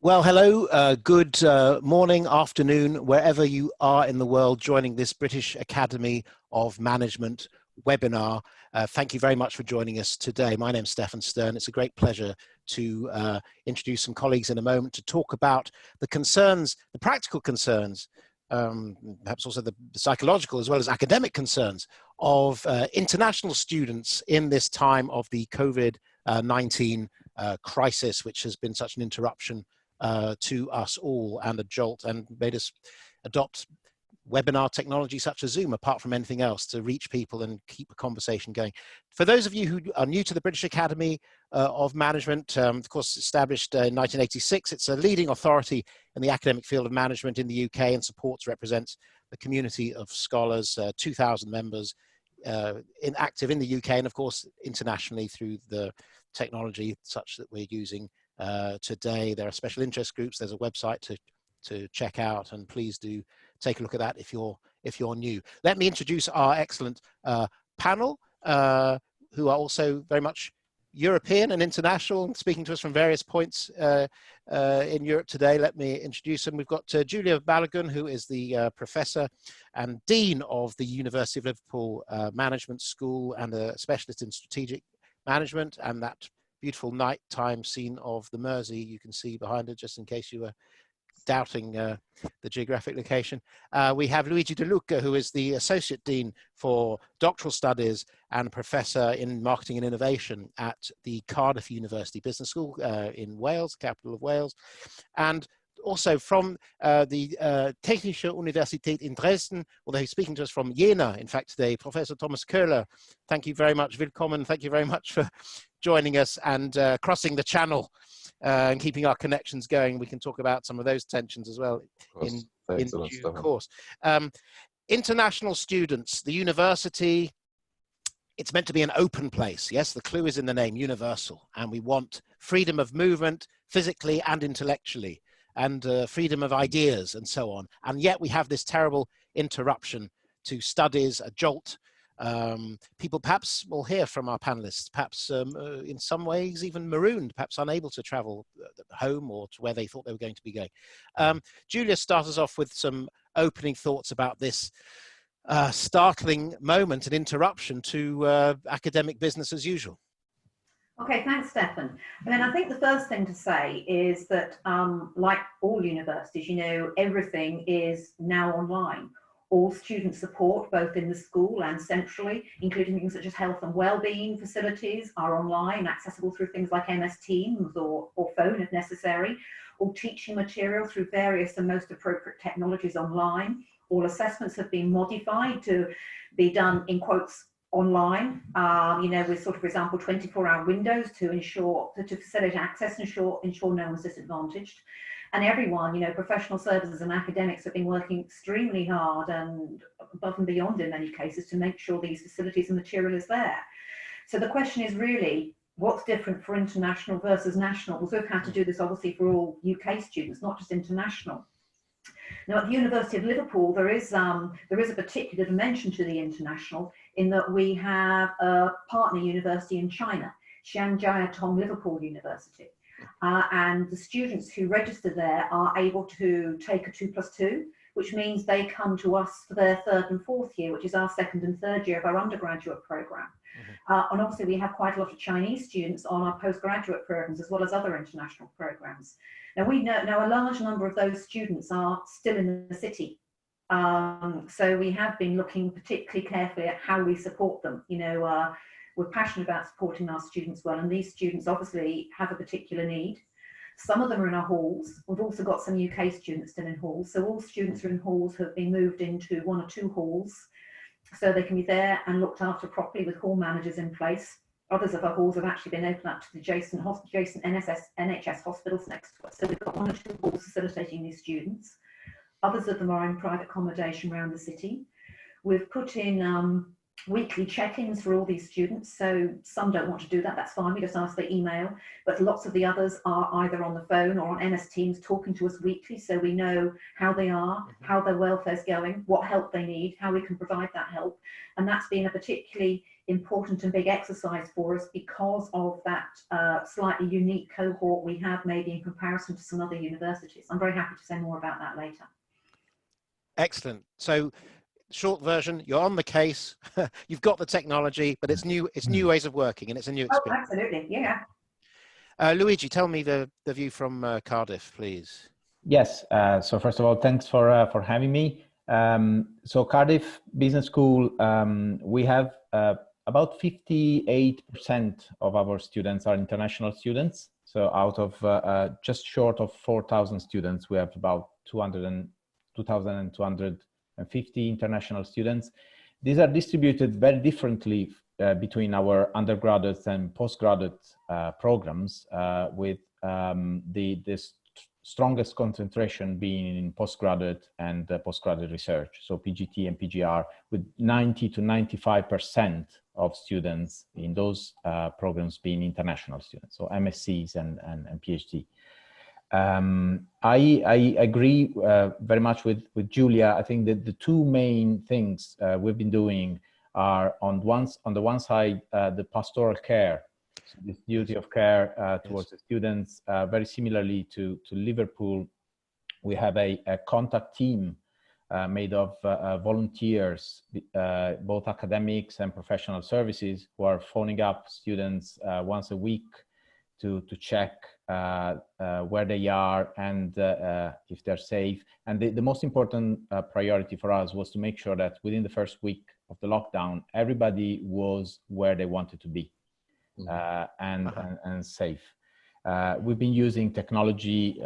Well, hello, good morning, afternoon, wherever you are in the world joining this British Academy of Management webinar. Thank you very much for joining us today. My name's Stefan Stern. It's a great pleasure to introduce some colleagues in a moment to talk about the concerns, the practical concerns, perhaps also the psychological as well as academic concerns of international students in this time of the COVID-19 crisis, which has been such an interruption to us all and a jolt and made us adopt webinar technology such as Zoom, apart from anything else, to reach people and keep a conversation going. For those of you who are new to the British Academy of Management, of course established in 1986, it's a leading authority in the academic field of management in the UK and represents a community of scholars, 2,000 members active in the UK and of course internationally through the technology such that we're using today. There are special interest groups. There's a website to check out, and please do take a look at that if you're new. Let me introduce our excellent panel, who are also very much European and international, speaking to us from various points in Europe today. Let me introduce them. We've got Julia Balogun, who is the Professor and Dean of the University of Liverpool Management School and a specialist in strategic management, and that beautiful nighttime scene of the Mersey you can see behind her, just in case you were doubting the geographic location. We have Luigi De Luca, who is the Associate Dean for Doctoral Studies and Professor in Marketing and Innovation at the Cardiff University Business School in Wales, capital of Wales. And also from the Technische Universität in Dresden, although he's speaking to us from Jena, in fact, today, Professor Thomas Köhler. Thank you very much, Willkommen. Thank you very much for joining us and crossing the channel and keeping our connections going. We can talk about some of those tensions as well in due course. International students, the university, it's meant to be an open place. Yes, the clue is in the name, universal. And we want freedom of movement physically and intellectually, and freedom of ideas and so on. And yet we have this terrible interruption to studies, a jolt. People perhaps will hear from our panelists, perhaps in some ways even marooned, perhaps unable to travel home or to where they thought they were going to be going. Julia, start us off with some opening thoughts about this startling moment and interruption to academic business as usual. Okay, thanks, Stefan. I think the first thing to say is that, like all universities, everything is now online. All student support, both in the school and centrally, including things such as health and well-being facilities, are online, accessible through things like MS Teams or phone if necessary. All teaching material through various and most appropriate technologies online. All assessments have been modified to be done in quotes online, with sort of, for example, 24-hour windows to facilitate access and ensure no one's disadvantaged. And everyone, professional services and academics have been working extremely hard and above and beyond in many cases to make sure these facilities and material is there. So the question is really, what's different for international versus national? Because we've had to do this obviously for all UK students, not just international. Now, at the University of Liverpool, there is a particular dimension to the international in that we have a partner university in China, Jiaotong Liverpool University. And the students who register there are able to take a 2+2, which means they come to us for their third and fourth year, which is our second and third year of our undergraduate program. And obviously we have quite a lot of Chinese students on our postgraduate programs as well as other international programs. Now we know a large number of those students are still in the city. So we have been looking particularly carefully at how we support them. We're passionate about supporting our students well, and these students obviously have a particular need. Some of them are in our halls. We've also got some UK students still in halls. So all students who are in halls have been moved into 1 or 2 halls so they can be there and looked after properly with hall managers in place. Others of our halls have actually been opened up to the adjacent NHS hospitals next to us. So we've got 1 or 2 halls facilitating these students. Others of them are in private accommodation around the city. We've put in weekly check-ins for all these students, so some don't want to do that, that's fine, we just ask they email, but lots of the others are either on the phone or on MS Teams talking to us weekly, so we know how they are, how their welfare's going, what help they need, how we can provide that help. And that's been a particularly important and big exercise for us because of that slightly unique cohort we have, maybe in comparison to some other universities. I'm very happy to say more about that later. Excellent. So, short version, you're on the case, you've got the technology, but it's new ways of working, and it's a new experience. Oh, absolutely, yeah. Luigi, tell me the view from Cardiff, please. Yes. So first of all, thanks for having me. So Cardiff Business School, we have about 58% of our students are international students. So out of just short of 4,000 students, we have about 2,250 international students. These are distributed very differently between our undergraduate and postgraduate programs, with the strongest concentration being in postgraduate and postgraduate research, so PGT and PGR, with 90 to 95% of students in those programs being international students, so MSCs and PhD. I agree very much with Julia. I think that the two main things we've been doing are on the one side, the pastoral care, so this duty of care towards the students. Very similarly to Liverpool, we have a contact team made of volunteers, both academics and professional services, who are phoning up students once a week to check where they are and if they're safe. And the most important priority for us was to make sure that within the first week of the lockdown, everybody was where they wanted to be and safe. We've been using technology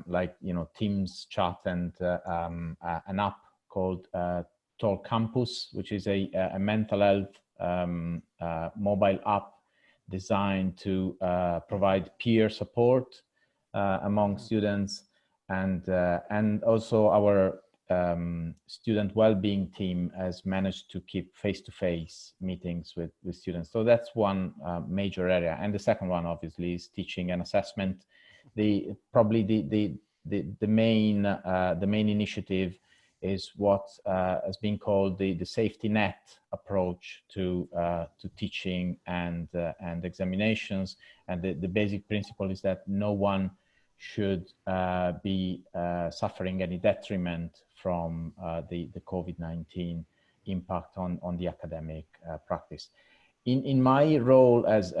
like Teams chat and an app called Talk Campus, which is a mental health mobile app designed to provide peer support among students, and also our student well-being team has managed to keep face-to-face meetings with students. So that's one major area. And the second one, obviously, is teaching and assessment. Probably the main initiative is what has been called the safety net approach to teaching and examinations. And the basic principle is that no one should be suffering any detriment from the COVID-19 impact on the academic practice. In my role as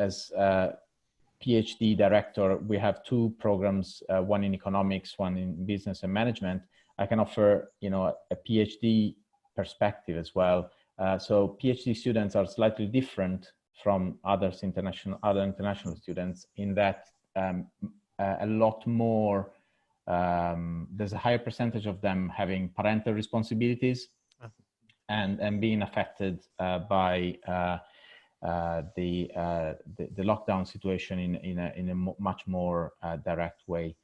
PhD director, we have two programs, one in economics, one in business and management. I can offer, a PhD perspective as well. So PhD students are slightly different from other international students in that a lot more, there's a higher percentage of them having parental responsibilities and being affected by the lockdown situation in a much more direct way.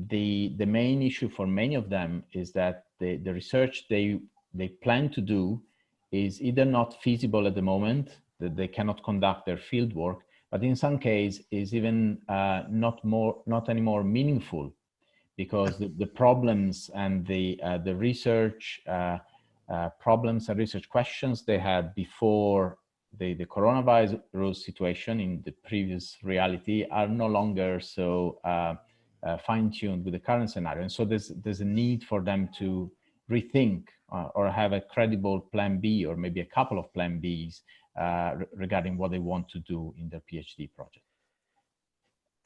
The main issue for many of them is that the research they plan to do is either not feasible at the moment, that they cannot conduct their field work, but in some cases is even not anymore meaningful, because the problems and the research problems and research questions they had before the coronavirus situation in the previous reality are no longer so fine-tuned with the current scenario. And so there's a need for them to rethink or have a credible plan B, or maybe a couple of plan Bs regarding what they want to do in their PhD project.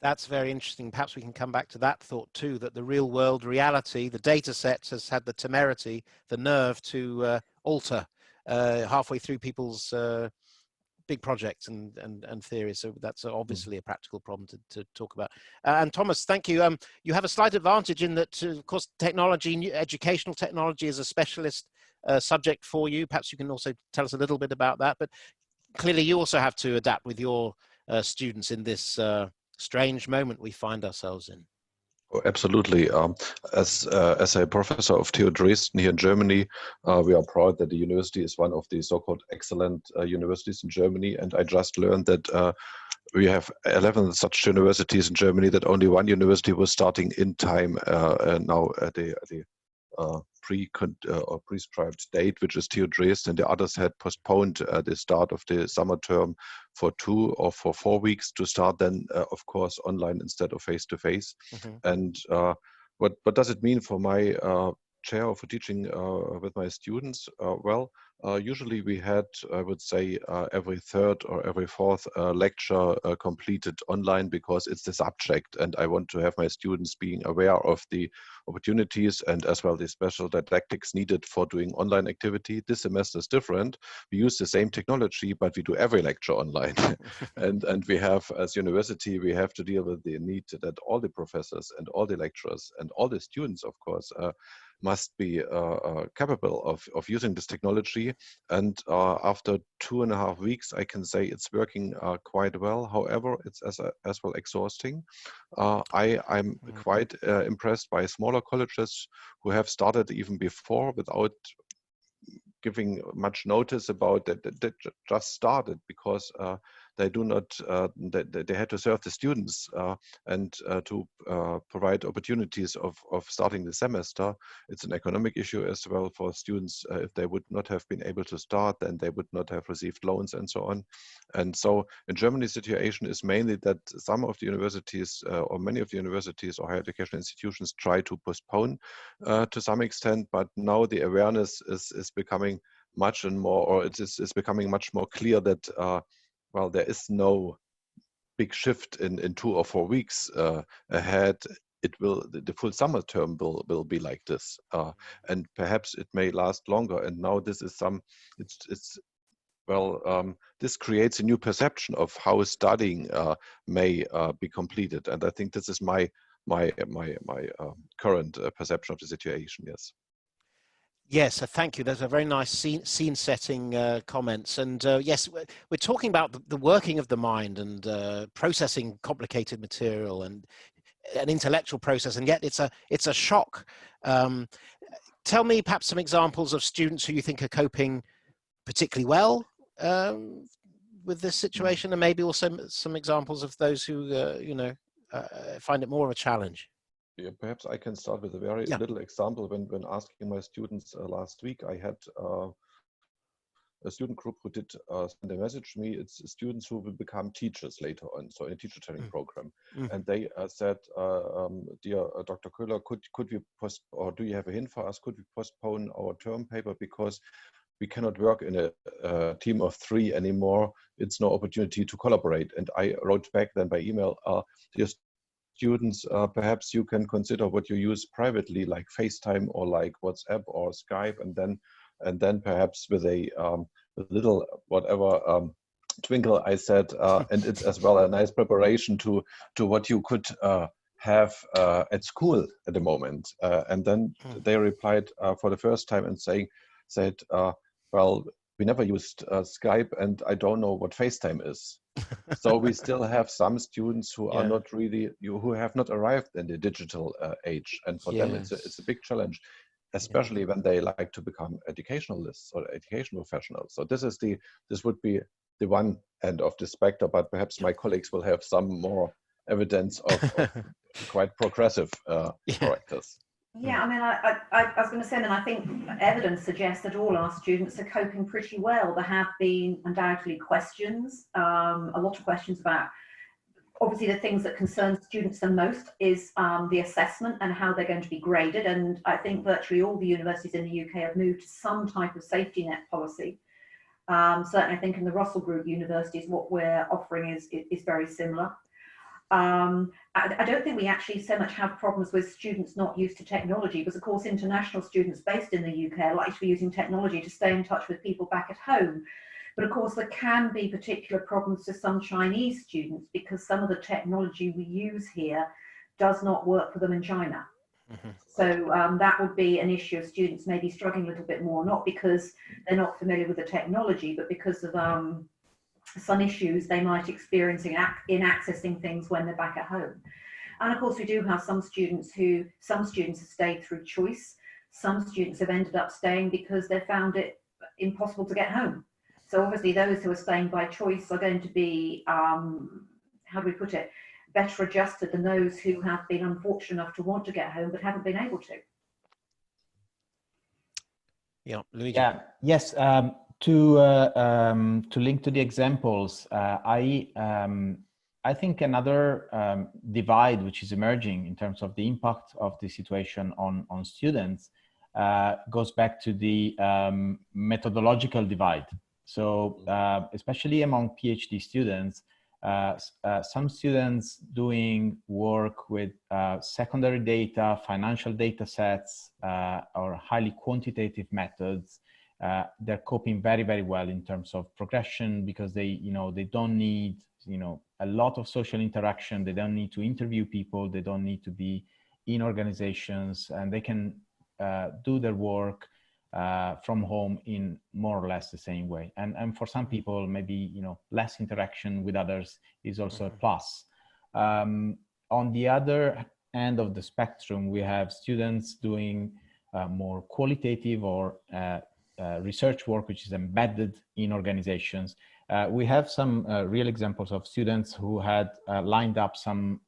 That's very interesting. Perhaps we can come back to that thought too, that the real world reality, the data sets, has had the temerity, the nerve to alter halfway through people's big projects and theories. So that's obviously a practical problem to talk about. And Thomas, thank you. You have a slight advantage in that, of course, technology, educational technology is a specialist subject for you. Perhaps you can also tell us a little bit about that. But clearly you also have to adapt with your students in this strange moment we find ourselves in. Oh, absolutely. As a professor of TU Dresden here in Germany, we are proud that the university is one of the so-called excellent universities in Germany. And I just learned that we have 11 such universities in Germany, that only one university was starting in time now at the or prescribed date, which is TU Dresden. The others had postponed the start of the summer term for 2 or for 4 weeks to start then, of course, online instead of face-to-face. And what does it mean for my chair or for teaching with my students? Usually we had, I would say, every third or every fourth lecture completed online, because it's the subject and I want to have my students being aware of the opportunities and as well the special didactics needed for doing online activity. This semester is different. We use the same technology, but we do every lecture online. and we have, as university, we have to deal with the need that all the professors and all the lecturers and all the students, of course, must be capable of using this technology. And after 2.5 weeks, I can say it's working quite well. However, it's as well exhausting. I'm quite impressed by smaller colleges who have started even before without giving much notice about that. They just started because they do not. They had to serve the students and to provide opportunities of starting the semester. It's an economic issue as well for students. If they would not have been able to start, then they would not have received loans and so on. And so in Germany, the situation is mainly that some of the universities or many of the universities or higher education institutions try to postpone to some extent, but now the awareness is becoming much and more, or it's becoming much more clear that there is no big shift in 2 or 4 weeks ahead. It will, the full summer term will be like this, and perhaps it may last longer. And now this is this creates a new perception of how studying may be completed. And I think this is my current perception of the situation. Yes. Yes, thank you. Those are very nice scene-setting comments. And yes, we're talking about the working of the mind and processing complicated material and an intellectual process, and yet it's a shock. Tell me perhaps some examples of students who you think are coping particularly well with this situation, and maybe also some examples of those who find it more of a challenge. Yeah, perhaps I can start with a very little example. When asking my students last week, I had a student group who did send a message to me. It's students who will become teachers later on, so in a teacher training program. And they said, dear Dr. Köhler, could we or do you have a hint for us? Could we postpone our term paper because we cannot work in a team of 3 anymore? It's no opportunity to collaborate. And I wrote back then by email, dear students, perhaps you can consider what you use privately, like FaceTime or like WhatsApp or Skype, and then perhaps with a little whatever twinkle, I said, and it's as well a nice preparation to what you could have at school at the moment. And then they replied for the first time and said, well, we never used Skype, and I don't know what FaceTime is. So we still have some students who are not really, who have not arrived in the digital age, and for them it's a big challenge, especially when they like to become educationalists or education professionals. So this would be the one end of the spectrum, but perhaps my colleagues will have some more evidence of quite progressive characters. Yeah, I mean, I was going to say that I think evidence suggests that all our students are coping pretty well. There have been undoubtedly questions, a lot of questions about, obviously the things that concern students the most is the assessment and how they're going to be graded. And I think virtually all the universities in the UK have moved to some type of safety net policy. Certainly I think in the Russell Group universities, what we're offering is very similar. I don't think we actually so much have problems with students not used to technology, because of course international students based in the UK are likely to be using technology to stay in touch with people back at home. But of course there can be particular problems to some Chinese students because some of the technology we use here does not work for them in China. So that would be an issue of students maybe struggling a little bit more, not because they're not familiar with the technology, but because of some issues they might experience in accessing things when they're back at home. And of course we do have some students have stayed through choice. Some students have ended up staying because they found it impossible to get home. So obviously those who are staying by choice are going to be, how do we put it, better adjusted than those who have been unfortunate enough to want to get home but haven't been able to. Yeah, Luigi. Yeah. Yes. To link to the examples, I think another divide which is emerging in terms of the impact of the situation on students goes back to the methodological divide. So especially among PhD students, some students doing work with secondary data, financial data sets, or highly quantitative methods, they're coping very, very well in terms of progression, because they don't need, a lot of social interaction. They don't need to interview people. They don't need to be in organizations, and they can do their work from home in more or less the same way. And for some people, maybe, less interaction with others is also a plus. On the other end of the spectrum, we have students doing more qualitative or research work, which is embedded in organizations. We have some real examples of students who had lined up some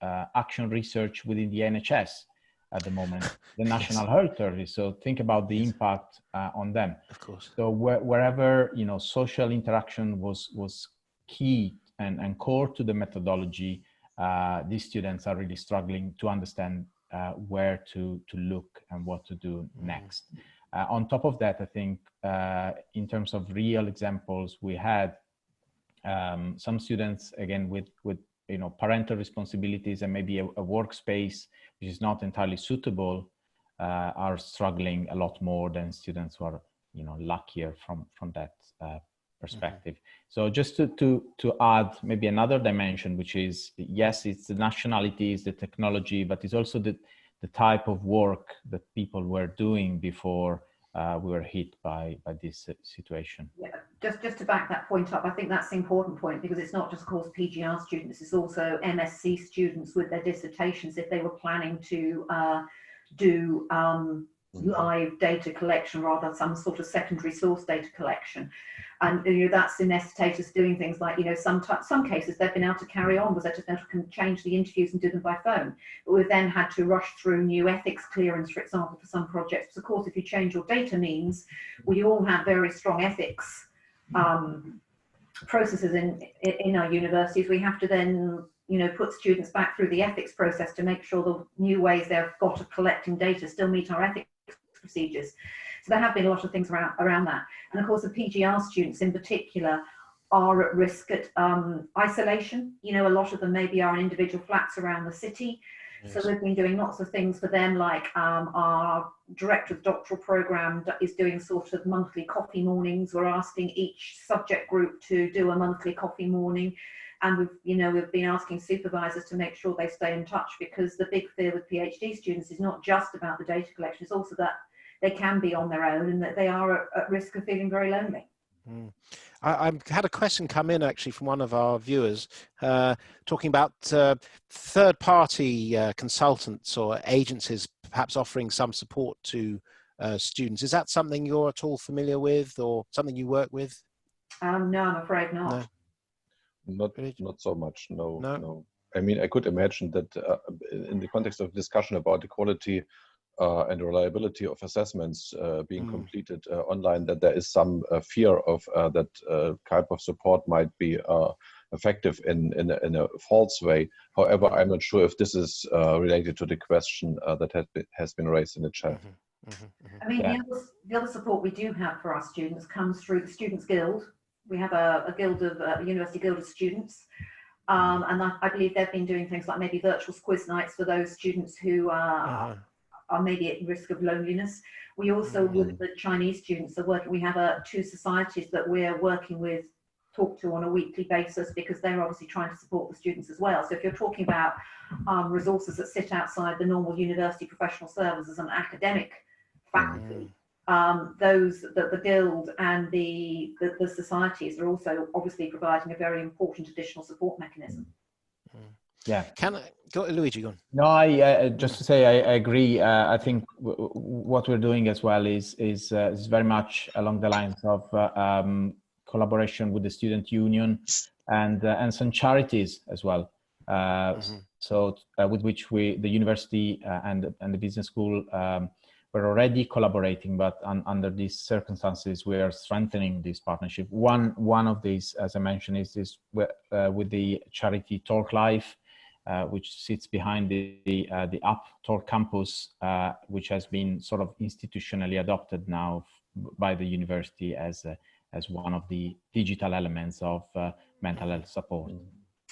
action research within the NHS at the moment, the National Health Service. So think about the impact on them. Of course. So wherever, social interaction was key and core to the methodology, these students are really struggling to understand where to look and what to do next. On top of that, I think in terms of real examples, we had some students, again, with parental responsibilities and maybe a workspace which is not entirely suitable, are struggling a lot more than students who are luckier from that perspective. So just to add maybe another dimension, which is, yes, it's the nationalities, the technology, but it's also the type of work that people were doing before we were hit by this situation. Yeah, just to back that point up, I think that's the important point, because it's not just, of course, PGR students, it's also MSc students with their dissertations, if they were planning to do live data collection rather than some sort of secondary source data collection. And that's the necessitators doing things like, some cases they've been able to carry on because they just can change the interviews and do them by phone. But we've then had to rush through new ethics clearance, for example, for some projects. Of course, if you change your data means, we all have very strong ethics processes in our universities. We have to then put students back through the ethics process to make sure the new ways they've got of collecting data still meet our ethics procedures. So there have been a lot of things around that. And of course, the PGR students in particular are at risk at isolation. A lot of them maybe are in individual flats around the city. Yes. So we've been doing lots of things for them, like our director of the doctoral program is doing sort of monthly coffee mornings. We're asking each subject group to do a monthly coffee morning. And we've been asking supervisors to make sure they stay in touch, because the big fear with PhD students is not just about the data collection, it's also that they can be on their own and that they are at risk of feeling very lonely. I had a question come in actually from one of our viewers talking about third-party consultants or agencies perhaps offering some support to students. Is that something you're at all familiar with, or something you work with? No, I'm afraid not. No. Not so much. No. I mean, I could imagine that in the context of discussion about the quality and reliability of assessments being completed online, that there is some fear of that type of support might be effective in a false way. However, I'm not sure if this is related to the question that has been raised in the chat. I mean, the other support we do have for our students comes through the Students' Guild. We have a guild of University Guild of Students, and I believe they've been doing things like maybe virtual quiz nights for those students who are maybe at risk of loneliness. We also, with the Chinese students, we have two societies that we're working with, talk to on a weekly basis, because they're obviously trying to support the students as well. So if you're talking about resources that sit outside the normal university professional services and academic faculty, the guild and the societies are also obviously providing a very important additional support mechanism. Yeah. Can I go, Luigi? Go on. No, I just to say I agree. I think what we're doing as well is very much along the lines of collaboration with the student union and some charities as well. So with which the university and the business school we're already collaborating, but under these circumstances, we are strengthening this partnership. One of these, as I mentioned, is this with the charity Talk Life, which sits behind the app Talk Campus, which has been sort of institutionally adopted now by the university as one of the digital elements of mental health support.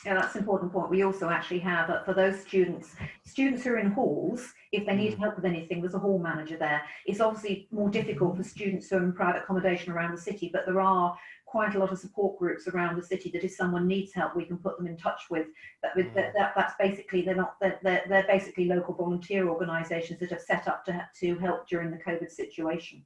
Yeah, that's an important point. We also actually have, for those students who are in halls, if they need help with anything, there's a hall manager there. It's obviously more difficult for students who are in private accommodation around the city, but there are quite a lot of support groups around the city that if someone needs help, we can put them in touch with. That's basically, they're basically local volunteer organisations that have set up to help during the COVID situation.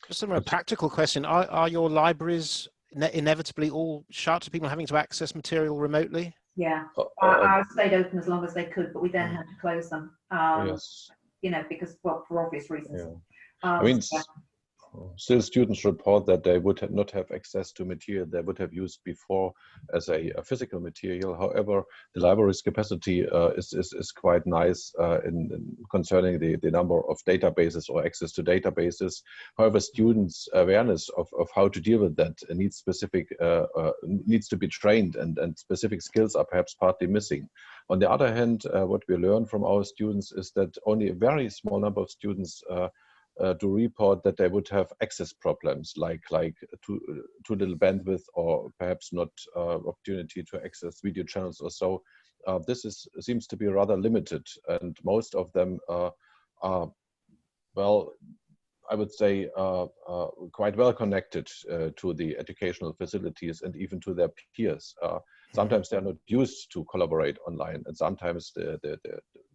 Just a more practical question: Are your libraries inevitably all shut to people having to access material remotely? Yeah, ours stayed open as long as they could, but we then had to close them. Yes. You know, because, well, for obvious reasons. Yeah. I mean, still students report that they would not have access to material they would have used before as a physical material. However, the library's capacity is quite nice in concerning the number of databases or access to databases. However, students' awareness of how to deal with that needs to be trained, and specific skills are perhaps partly missing. On the other hand, what we learn from our students is that only a very small number of students to report that they would have access problems, like too little bandwidth, or perhaps not opportunity to access video channels or so. This seems to be rather limited, and most of them are, well, I would say, quite well connected to the educational facilities and even to their peers. Sometimes they are not used to collaborate online, and sometimes the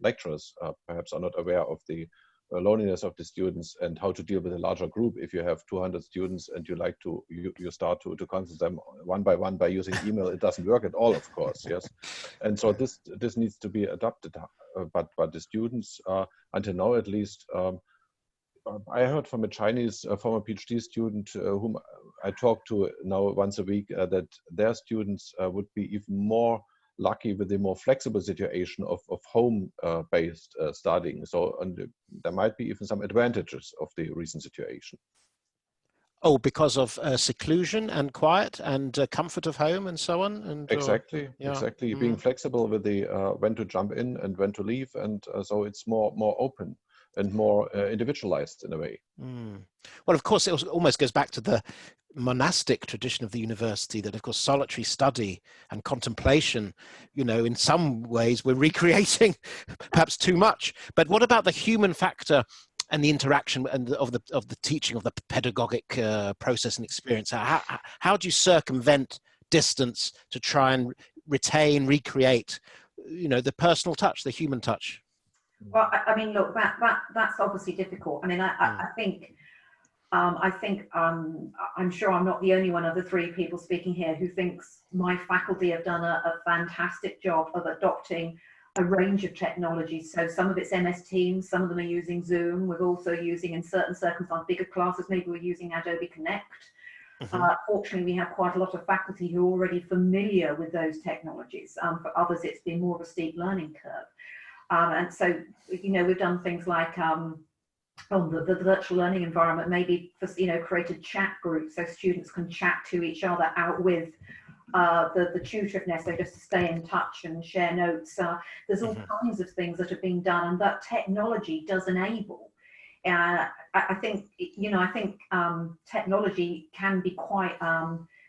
lecturers perhaps are not aware of the loneliness of the students and how to deal with a larger group. If you have 200 students and you start to consult them one by one by using email, it doesn't work at all, of course. Yes, and so this needs to be adapted. But the students, until now at least, I heard from a Chinese former PhD student whom I talk to now once a week that their students would be even more lucky with a more flexible situation of home-based studying. So there might be even some advantages of the recent situation. Oh, because of seclusion and quiet and comfort of home and so on? And, exactly. Being flexible with the when to jump in and when to leave. And so it's more open and more individualized in a way. Well, of course, it almost goes back to the monastic tradition of the university, that of course solitary study and contemplation, you know, in some ways we're recreating perhaps too much. But what about the human factor and the interaction and of the teaching, of the pedagogic process and experience? How do you circumvent distance to try and recreate, you know, the personal touch, the human touch? Well, I mean, look, that's obviously difficult. I mean, I think I'm sure I'm not the only one of the three people speaking here who thinks my faculty have done a fantastic job of adopting a range of technologies. So some of it's MS Teams, some of them are using Zoom. We're also using, in certain circumstances, bigger classes, maybe we're using Adobe Connect. Fortunately, we have quite a lot of faculty who are already familiar with those technologies. For others, it's been more of a steep learning curve. And so, you know, we've done things like the virtual learning environment, maybe for, you know, created chat groups so students can chat to each other out with the tutor if necessary, just to stay in touch and share notes. There's all kinds of things that are being done, and that technology does enable. I think, you know, technology can be quite,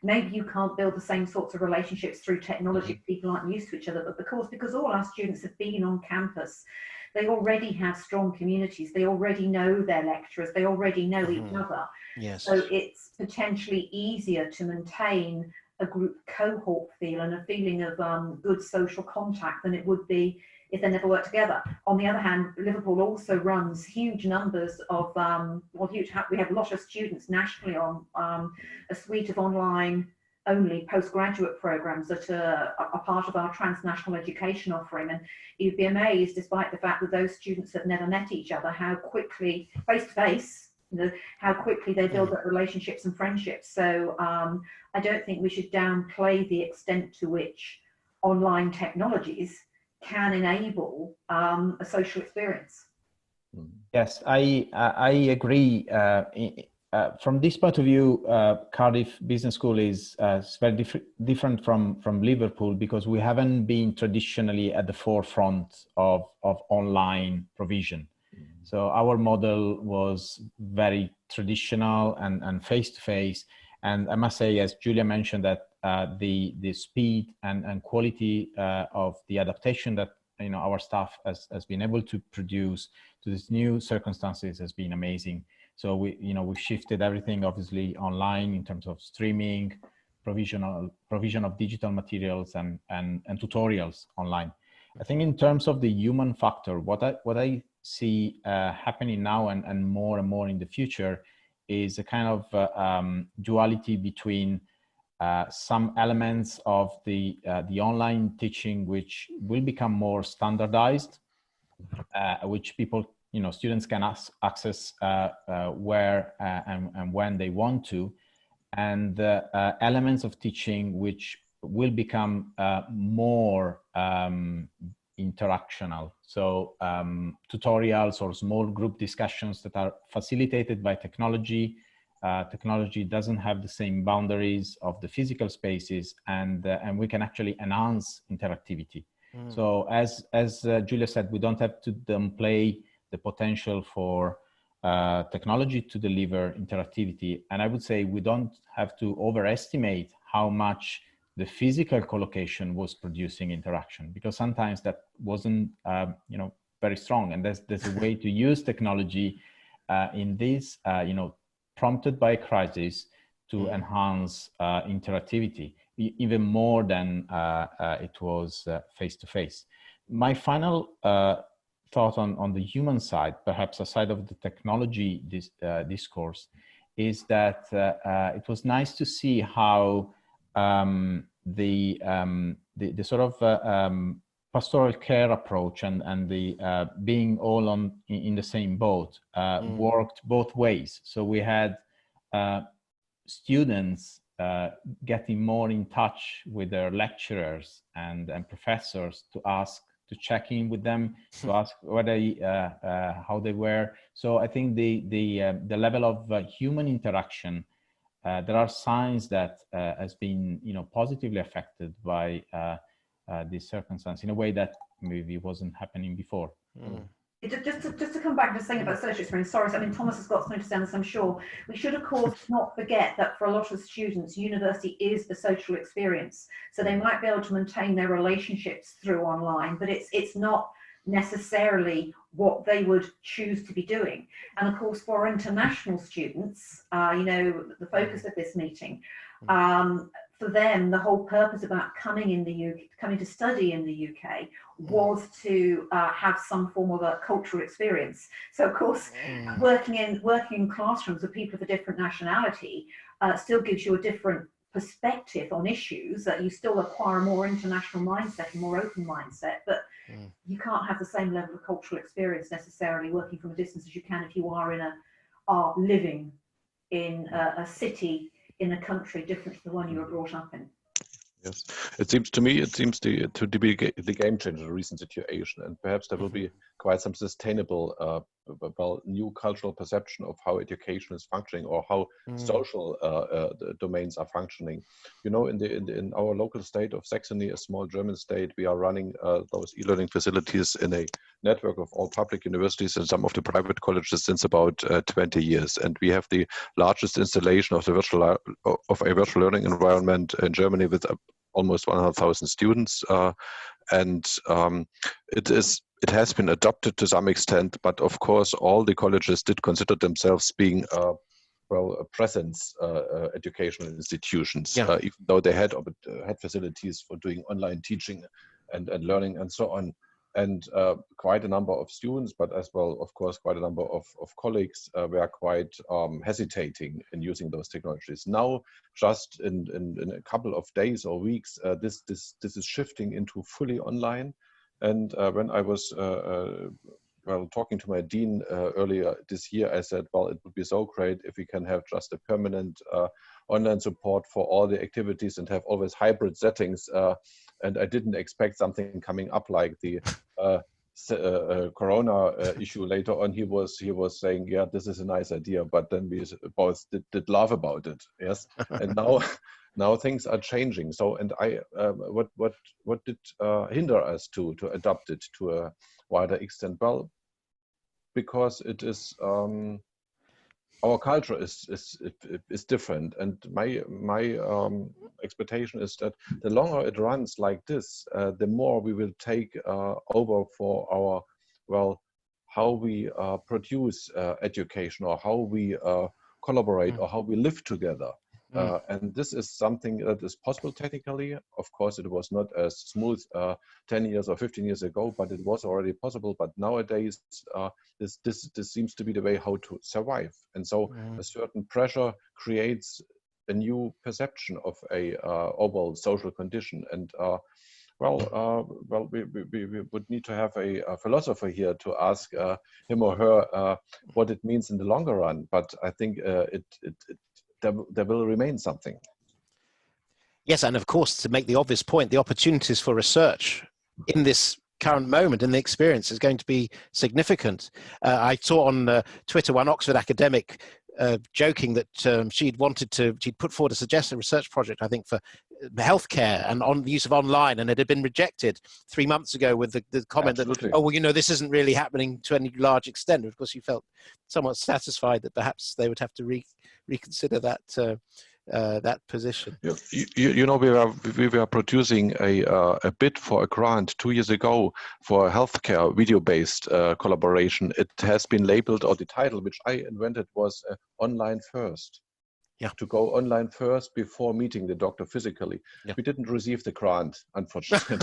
maybe you can't build the same sorts of relationships through technology if people aren't used to each other, but because all our students have been on campus, they already have strong communities, they already know their lecturers, they already know each other. Yes. So it's potentially easier to maintain a group cohort feel and a feeling of good social contact than it would be if they never worked together. On the other hand, Liverpool also runs huge numbers of, we have a lot of students nationally on a suite of online only postgraduate programs that are part of our transnational education offering. And you'd be amazed, despite the fact that those students have never met each other, how quickly, face to face, how quickly they build up relationships and friendships. So I don't think we should downplay the extent to which online technologies can enable a social experience. Yes, I agree. From this point of view, Cardiff Business School is very different from Liverpool, because we haven't been traditionally at the forefront of online provision. So our model was very traditional and face-to-face. And I must say, as Julia mentioned, that the speed and quality of the adaptation that our staff has been able to produce to these new circumstances has been amazing. So we've shifted everything obviously online in terms of streaming, provision of digital materials and tutorials online. I think in terms of the human factor, what I see happening now and more in the future is a kind of duality between some elements of the online teaching which will become more standardized, which people, students can access where and when they want to, and elements of teaching which will become more interactional. So tutorials or small group discussions that are facilitated by technology. Technology doesn't have the same boundaries of the physical spaces, and we can actually enhance interactivity. So as Julia said, we don't have to downplay the potential for technology to deliver interactivity. And I would say we don't have to overestimate how much the physical collocation was producing interaction, because sometimes that wasn't, very strong. And there's a way to use technology in this, prompted by a crisis to enhance interactivity, even more than it was face-to-face. My final thought on the human side, perhaps aside of the technology discourse, is that it was nice to see how the sort of pastoral care approach and the being all in the same boat worked both ways. So we had students getting more in touch with their lecturers and professors to check in with them, to ask how they were. So I think the level of human interaction, there are signs that has been positively affected by this circumstance in a way that maybe wasn't happening before. Just to come back to saying about social experience, sorry, I mean, Thomas has got something to say on this, I'm sure. We should, of course, not forget that for a lot of students, university is a social experience. So they might be able to maintain their relationships through online, but it's not necessarily what they would choose to be doing. And of course, for international students, the focus of this meeting, for them, the whole purpose about coming to study in the UK was to have some form of a cultural experience. So of course, working in classrooms with people of a different nationality still gives you a different perspective on issues, that you still acquire a more international mindset, a more open mindset, but you can't have the same level of cultural experience necessarily working from a distance as you can if you are living in a city in a country different to the one you were brought up in. Yes, it seems to me, to be the game changer, the recent situation, and perhaps there will be quite some sustainable, new cultural perception of how education is functioning, or how social domains are functioning. In our local state of Saxony, a small German state, we are running those e-learning facilities in a network of all public universities and some of the private colleges since about 20 years, and we have the largest installation of a virtual learning environment in Germany with almost 100,000 students, and it has been adopted to some extent, but of course all the colleges did consider themselves being presence educational institutions, even though they had facilities for doing online teaching and learning and so on. And quite a number of students, but as well, of course, quite a number of colleagues were quite hesitating in using those technologies. Now, just in a couple of days or weeks, this is shifting into fully online. And when I was talking to my dean earlier this year, I said, well, it would be so great if we can have just a permanent online support for all the activities and have always hybrid settings. And I didn't expect something coming up like the Corona issue later on, he was saying, yeah, this is a nice idea, but then we both did laugh about it. Yes, and now things are changing. So, and what did hinder us to adopt it to a wider extent? Well, because it is our culture is different, and my expectation is that the longer it runs like this, the more we will take over for our, well, how we produce education, or how we collaborate, or how we live together. And this is something that is possible technically. Of course, it was not as smooth 10 years or 15 years ago, but it was already possible. But nowadays, this seems to be the way how to survive. And so a certain pressure creates a new perception of a overall social condition. And we would need to have a philosopher here to ask him or her what it means in the longer run. But I think there will remain something. Yes, and of course, to make the obvious point, the opportunities for research in this current moment in the experience is going to be significant. I saw on Twitter one Oxford academic joking that she'd put forward a suggested research project, I think, for healthcare and on the use of online, and it had been rejected 3 months ago with the comment Absolutely. that, oh, well, this isn't really happening to any large extent. Of course, you felt somewhat satisfied that perhaps they would have to reconsider that position. We were producing a bid for a grant 2 years ago for a healthcare video-based collaboration. It has been labeled, or the title which I invented was online first. Yeah. To go online first before meeting the doctor physically. Yeah. We didn't receive the grant, unfortunately.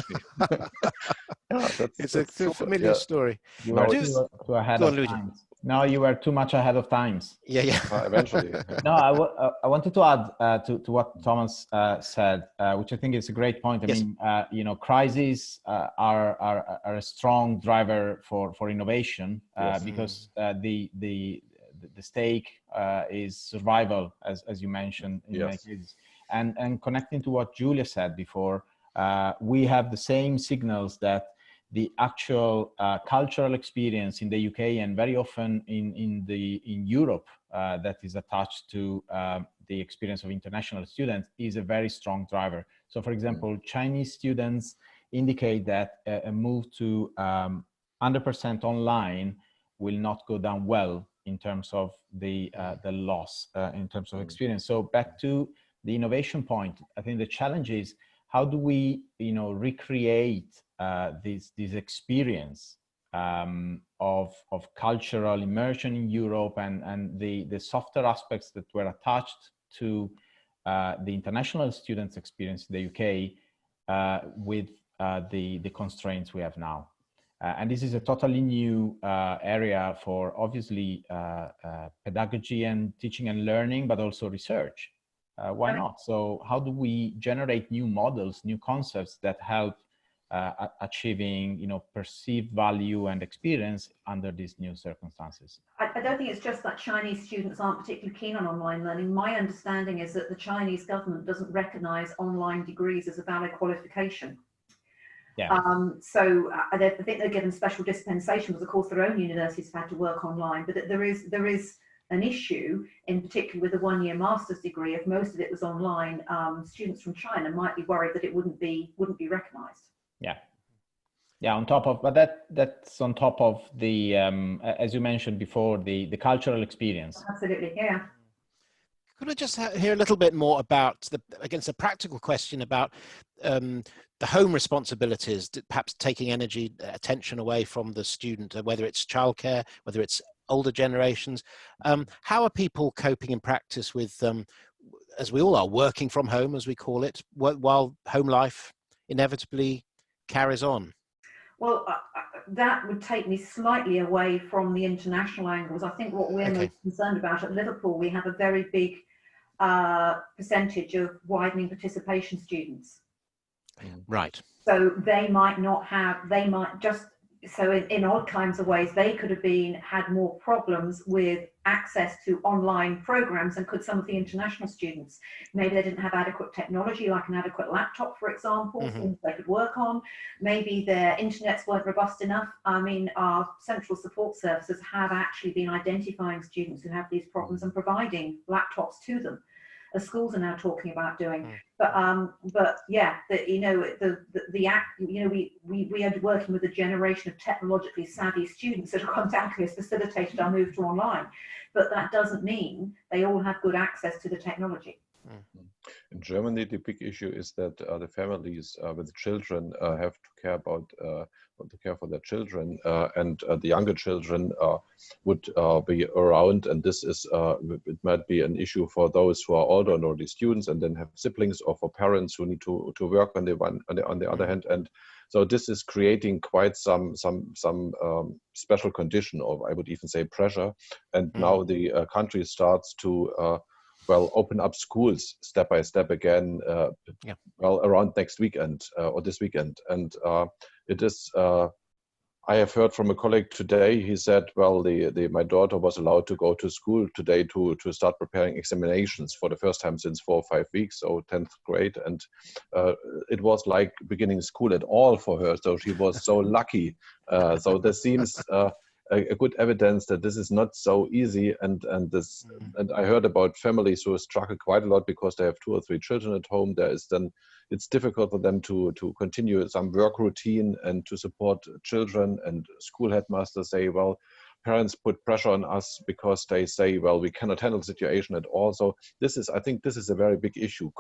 It's a familiar story. You were too ahead of times. No, you were too much ahead of times. Yeah. Eventually. No, I wanted to add to what Thomas said, which I think is a great point. I mean, crises are a strong driver for innovation because the stake is survival, as you mentioned in many cases. And connecting to what Julia said before, we have the same signals that the actual cultural experience in the UK and very often in Europe that is attached to the experience of international students is a very strong driver. So, for example, Chinese students indicate that a move to 100% online will not go down well in terms of the loss in terms of experience. So back to the innovation point, I think the challenge is how do we recreate this experience of cultural immersion in Europe and the softer aspects that were attached to the international students' experience in the UK with the constraints we have now. And this is a totally new area for obviously pedagogy and teaching and learning, but also research. Why not? So how do we generate new models, new concepts that help achieving, perceived value and experience under these new circumstances? I don't think it's just that Chinese students aren't particularly keen on online learning. My understanding is that the Chinese government doesn't recognize online degrees as a valid qualification. Yeah. So I think they're given special dispensation because, of course, their own universities have had to work online. But there is an issue, in particular with a one-year master's degree. If most of it was online, students from China might be worried that it wouldn't be recognised. Yeah. On top of, but that's on top of the as you mentioned before, the cultural experience. Absolutely, yeah. Could I just hear a little bit more about a practical question about the home responsibilities, perhaps taking attention away from the student, whether it's childcare, whether it's older generations. How are people coping in practice with, as we all are, working from home, as we call it, while home life inevitably carries on? Well, that would take me slightly away from the international angles. I think what we're most concerned about at Liverpool, we have a very big percentage of widening participation students. Right. So they might just so in odd kinds of ways, they could have had more problems with access to online programs, and could some of the international students, maybe they didn't have adequate technology, like an adequate laptop, for example, things they could work on. Maybe their internets weren't robust enough. I mean, our central support services have actually been identifying students who have these problems and providing laptops to them, as schools are now talking about doing. But yeah, we are working with a generation of technologically savvy students that have undoubtedly has facilitated our move to online. But that doesn't mean they all have good access to the technology. In Germany, the big issue is that the families with children have to care for their children, and the younger children would be around, and this is it might be an issue for those who are older and already students, and then have siblings, or for parents who need to work on the other hand. And so this is creating quite some special condition, or I would even say pressure. And now the country starts to open up schools step by step again, around next weekend or this weekend. And it is, I have heard from a colleague today, he said, well, my daughter was allowed to go to school today to start preparing examinations for the first time since 4 or 5 weeks, so 10th grade. And it was like beginning school at all for her. So she was so lucky. So there seems a good evidence that this is not so easy, and I heard about families who struggle quite a lot because they have 2 or 3 children at home. It's difficult for them to continue some work routine and to support children, and school headmasters say, well, parents put pressure on us because they say, well, we cannot handle the situation at all. So I think this is a very big issue.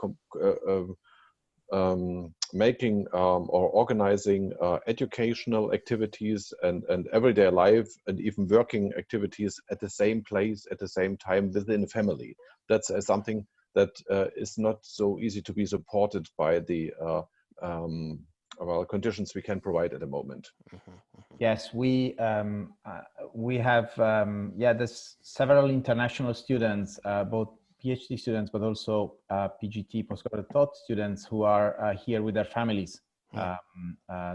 Making or organizing educational activities and everyday life and even working activities at the same place at the same time within a family. That's something that is not so easy to be supported by the conditions we can provide at the moment. Yes, we have there's several international students, both PhD students, but also PGT, postgraduate thought students, who are here with their families.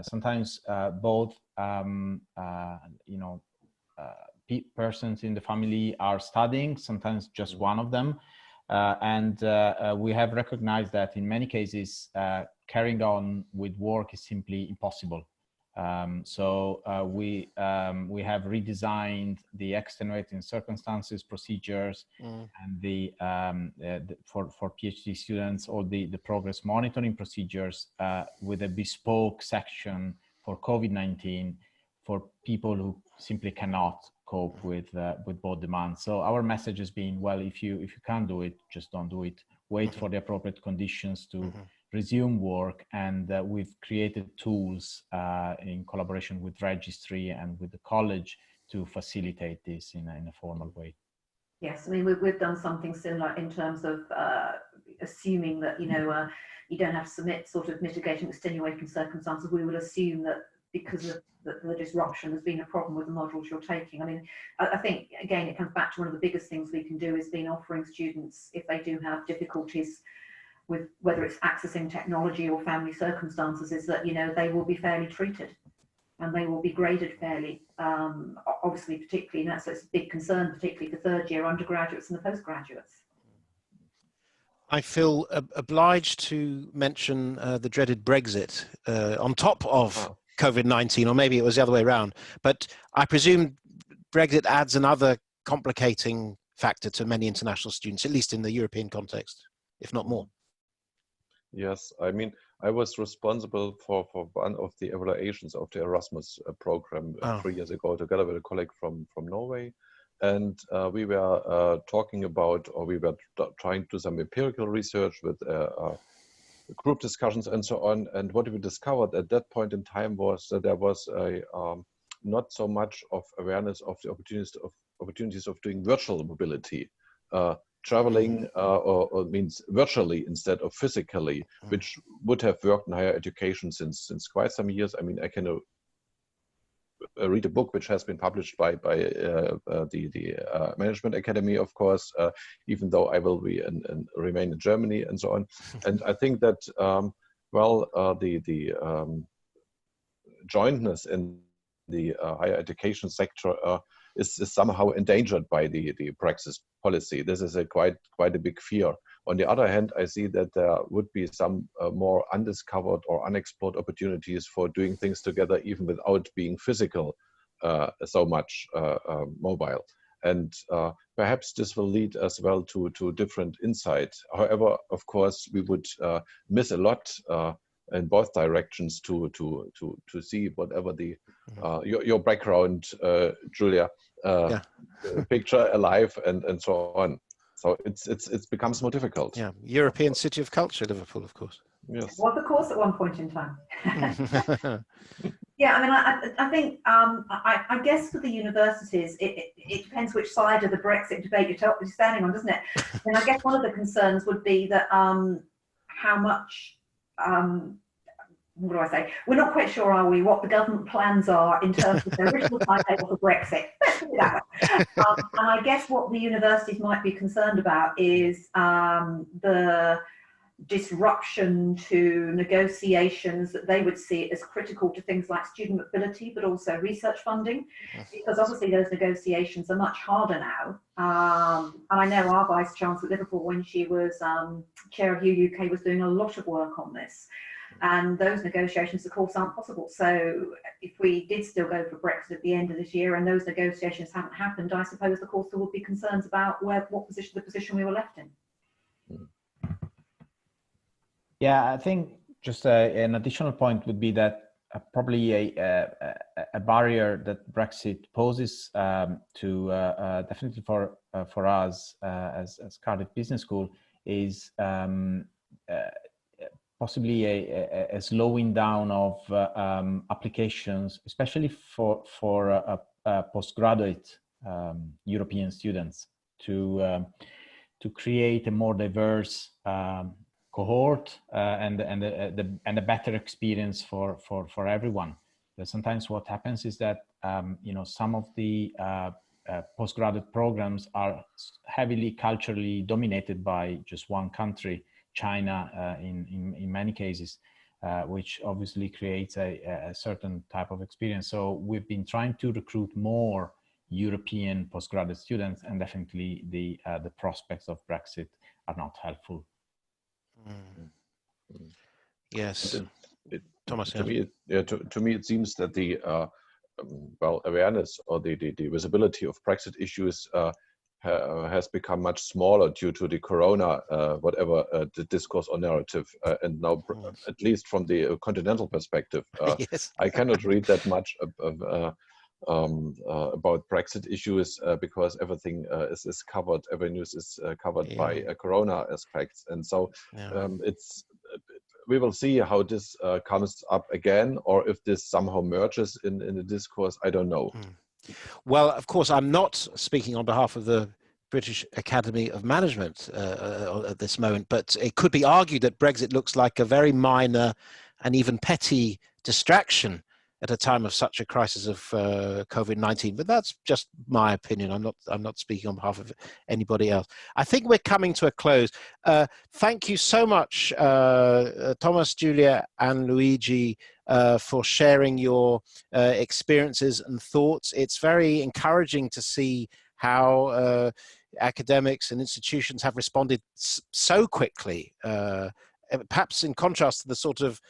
Sometimes both, persons in the family are studying, sometimes just one of them. And we have recognized that in many cases, carrying on with work is simply impossible. So we have redesigned the extenuating circumstances procedures and for PhD students, all the progress monitoring procedures with a bespoke section for COVID-19 for people who simply cannot cope with both demands. So our message has been, well, if you can't do it, just don't do it. Wait for the appropriate conditions to resume work, and we've created tools in collaboration with registry and with the college to facilitate this in a formal way. Yes, I mean, we've done something similar in terms of assuming that, you don't have to submit sort of mitigating, extenuating circumstances. We will assume that because of the disruption, there's been a problem with the modules you're taking. I mean, I think, again, it comes back to one of the biggest things we can do is been offering students, if they do have difficulties with whether it's accessing technology or family circumstances, is that, they will be fairly treated and they will be graded fairly, obviously, particularly, and that's a big concern, particularly for third-year undergraduates and the postgraduates. I feel obliged to mention the dreaded Brexit on top of COVID-19, or maybe it was the other way around. But I presume Brexit adds another complicating factor to many international students, at least in the European context, if not more. Yes, I mean, I was responsible for one of the evaluations of the Erasmus program 3 years ago, together with a colleague from Norway. And we were talking about, or we were trying to do some empirical research with group discussions and so on. And what we discovered at that point in time was that there was not so much of awareness of the opportunities of doing virtual mobility. Traveling or means virtually instead of physically, which would have worked in higher education since quite some years. I mean, I can read a book which has been published by the Management Academy, of course, even though I will be and remain in Germany and so on. And I think that the jointness in the higher education sector is somehow endangered by the Brexit policy. This is quite a big fear. On the other hand, I see that there would be some more undiscovered or unexplored opportunities for doing things together, even without being physical so much mobile. And perhaps this will lead as well to different insights. However, of course, we would miss a lot in both directions to see whatever the your background, Julia, picture alive and so on. So it becomes more difficult. Yeah, European City of Culture, Liverpool, of course. Yes. Was the course at one point in time. Yeah, I mean, I think I guess for the universities, it depends which side of the Brexit debate you're standing on, doesn't it? And I guess one of the concerns would be that how much. What do I say? We're not quite sure, are we, what the government plans are in terms of the original timetable for Brexit. Let's put it that way. And I guess what the universities might be concerned about is the disruption to negotiations that they would see as critical to things like student mobility, but also research funding, because obviously those negotiations are much harder now. And I know our Vice Chancellor at Liverpool, when she was Chair of UK, was doing a lot of work on this. And those negotiations, of course, aren't possible. So if we did still go for Brexit at the end of this year and those negotiations haven't happened, I suppose, of course, there would be concerns about the position we were left in. Yeah, I think just an additional point would be that probably a barrier that Brexit poses to definitely for us as Cardiff Business School is possibly a slowing down of applications, especially for postgraduate European students, to create a more diverse cohort and a better experience for everyone. But sometimes what happens is that some of the postgraduate programs are heavily culturally dominated by just one country, China, in many cases, which obviously creates a certain type of experience. So we've been trying to recruit more European postgraduate students, and definitely the prospects of Brexit are not helpful. Yes, Thomas. To me, it seems that the awareness or the visibility of Brexit issues has become much smaller due to the corona, the discourse or narrative, and now, at least from the continental perspective, Yes. I cannot read that much about Brexit issues because everything is covered. Every news is covered by corona aspects, and so we will see how this comes up again, or if this somehow merges in the discourse. I don't know. Well, of course, I'm not speaking on behalf of the British Academy of Management at this moment, but it could be argued that Brexit looks like a very minor and even petty distraction at a time of such a crisis of COVID-19. But that's just my opinion. I'm not speaking on behalf of anybody else. I think we're coming to a close. Thank you so much, Thomas, Julia, and Luigi, for sharing your experiences and thoughts. It's very encouraging to see how academics and institutions have responded so quickly, perhaps in contrast to the sort of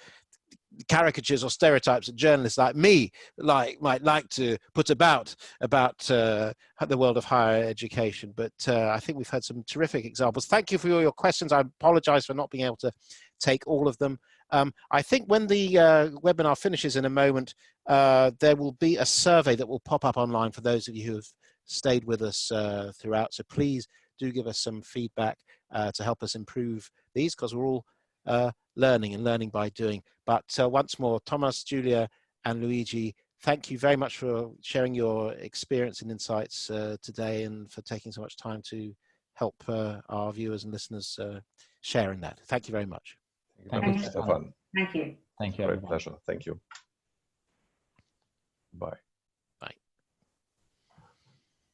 caricatures or stereotypes that journalists like me might like to put about the world of higher education. But I think we've had some terrific examples. Thank you for all your questions. I apologize for not being able to take all of them. I think when the webinar finishes in a moment, there will be a survey that will pop up online for those of you who have stayed with us throughout. So please do give us some feedback to help us improve these, because we're all learning by doing. But once more, Thomas, Julia, and Luigi, thank you very much for sharing your experience and insights today, and for taking so much time to help our viewers and listeners share in that. Thank you very much. Thank you, Stefan. Thank you. Thank you. Great pleasure. Thank you. Bye.